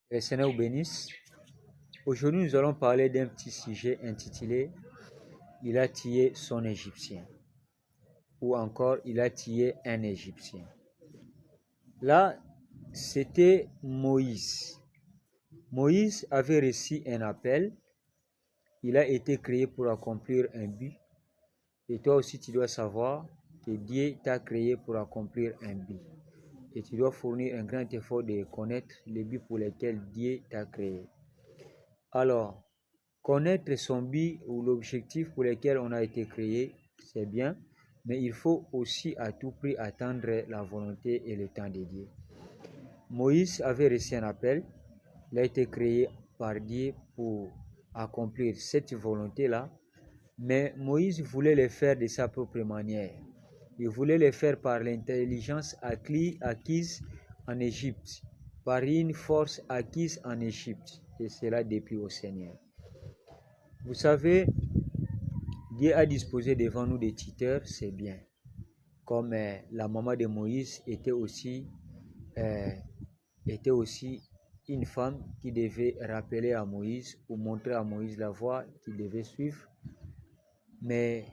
Le Seigneur vous bénisse. Aujourd'hui, nous allons parler d'un petit sujet intitulé « Il a tué son Égyptien » ou encore « Il a tué un Égyptien ». Là, c'était Moïse. Moïse avait reçu un appel. Il a été créé pour accomplir un but. Et toi aussi, tu dois savoir que Dieu t'a créé pour accomplir un but. Et tu dois fournir un grand effort de connaître les buts pour lesquels Dieu t'a créé. Alors, connaître son but ou l'objectif pour lequel on a été créé, c'est bien, mais il faut aussi à tout prix attendre la volonté et le temps de Dieu. Moïse avait reçu un appel, il a été créé par Dieu pour accomplir cette volonté-là, mais Moïse voulait le faire de sa propre manière. Il voulait le faire par l'intelligence acquise en Égypte, par une force acquise en Égypte, et cela depuis au Seigneur. Vous savez, Dieu a disposé devant nous des tuteurs, c'est bien. Comme la maman de Moïse était aussi une femme qui devait rappeler à Moïse ou montrer à Moïse la voie qu'il devait suivre. Mais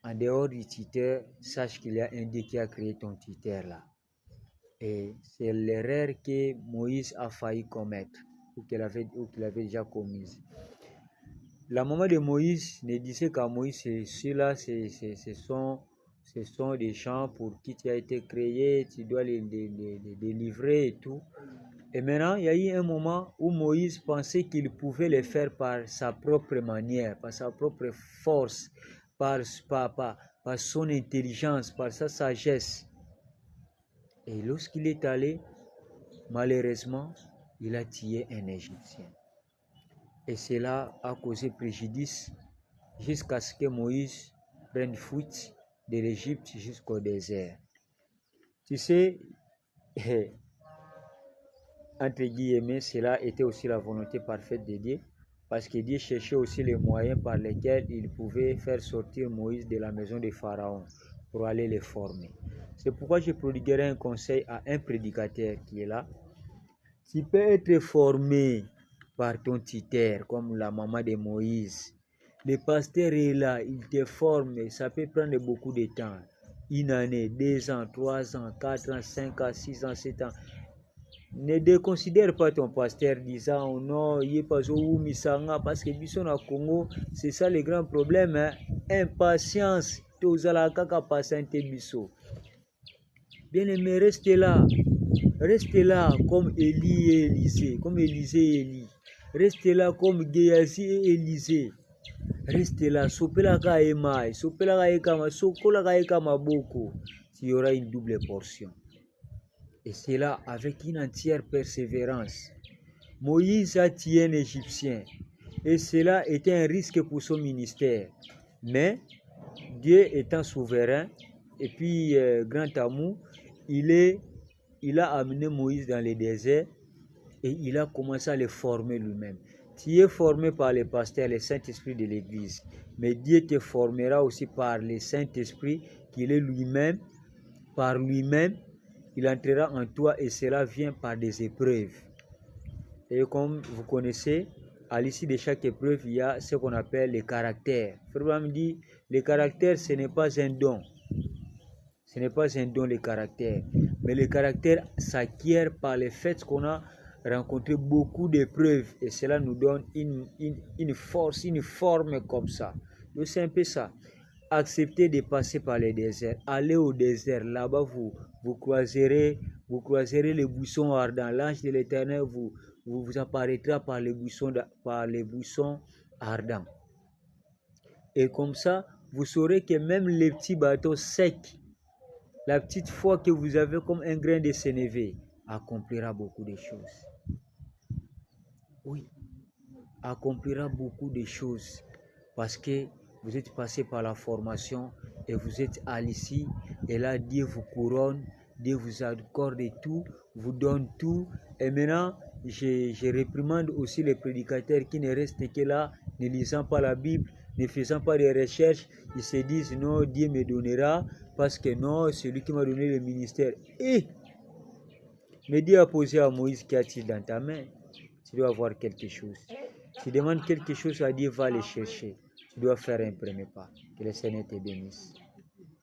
en dehors du tuteur, sache qu'il y a un Dieu qui a créé ton tuteur là. Et c'est l'erreur que Moïse a failli commettre ou qu'il avait déjà commise. La maman de Moïse ne disait qu'à Moïse, ceux-là, ce sont des gens pour qui tu as été créé, tu dois les délivrer et tout. Et maintenant, il y a eu un moment où Moïse pensait qu'il pouvait le faire par sa propre manière, par sa propre force, par son intelligence, par sa sagesse. Et lorsqu'il est allé, malheureusement, il a tué un Égyptien. Et cela a causé préjudice jusqu'à ce que Moïse prenne fuite de l'Égypte jusqu'au désert. Tu sais, entre guillemets, cela était aussi la volonté parfaite de Dieu, parce que Dieu cherchait aussi les moyens par lesquels il pouvait faire sortir Moïse de la maison de Pharaon pour aller les former. C'est pourquoi je prodiguerai un conseil à un prédicateur qui est là. Tu peux être formé par ton tuteur, comme la maman de Moïse. Le pasteur est là, il te forme, ça peut prendre beaucoup de temps. 1 année, 2 ans, 3 ans, 4 ans, 5 ans, 6 ans, 7 ans. Ne déconsidère pas ton pasteur disant oh non, il est pas au misanga parce que bison au Congo, c'est ça le grand problème, hein? Impatience, tozala kaka patiente biso. Bien aimé, restez là comme Élie et Élisée, comme Élisée et Élie. Restez là comme Géasi et Élisée. Restez là, sopela ka emai, sopela ka ekama, sokola ka ekama boko. Tu auras une double portion. Et c'est là avec une entière persévérance. Moïse a tué un Égyptien et cela était un risque pour son ministère. Mais Dieu étant souverain et puis grand amour, il a amené Moïse dans le désert et il a commencé à le former lui-même. Tu es formé par le pasteur, le Saint-Esprit de l'Église, mais Dieu te formera aussi par le Saint-Esprit qu'il est lui-même, par lui-même. Il entrera en toi et cela vient par des épreuves. Et comme vous connaissez, à l'issue de chaque épreuve, il y a ce qu'on appelle le caractère. Frère me dit, le caractère, ce n'est pas un don. Ce n'est pas un don, le caractère. Mais le caractère s'acquiert par le fait qu'on a rencontré beaucoup d'épreuves. Et cela nous donne une force, une forme comme ça. Donc c'est un peu ça. Acceptez de passer par les déserts. Allez au désert. Là-bas, vous croiserez les buissons ardents. L'ange de l'Éternel vous apparaîtra par les buissons ardents. Et comme ça, vous saurez que même les petits bateaux secs, la petite foi que vous avez comme un grain de sénévé, accomplira beaucoup de choses. Oui, accomplira beaucoup de choses. Parce que vous êtes passé par la formation et vous êtes à l'issue. Et là, Dieu vous couronne, Dieu vous accorde tout, vous donne tout. Et maintenant, je réprimande aussi les prédicateurs qui ne restent que là, ne lisant pas la Bible, ne faisant pas de recherches. Ils se disent non, Dieu me donnera parce que non, c'est lui qui m'a donné le ministère. Et Mais Dieu a posé à Moïse, qu'y a-t-il dans ta main? Tu dois avoir quelque chose. Tu demandes quelque chose à Dieu, va le chercher. Tu dois faire un premier pas. Que le Seigneur te bénisse.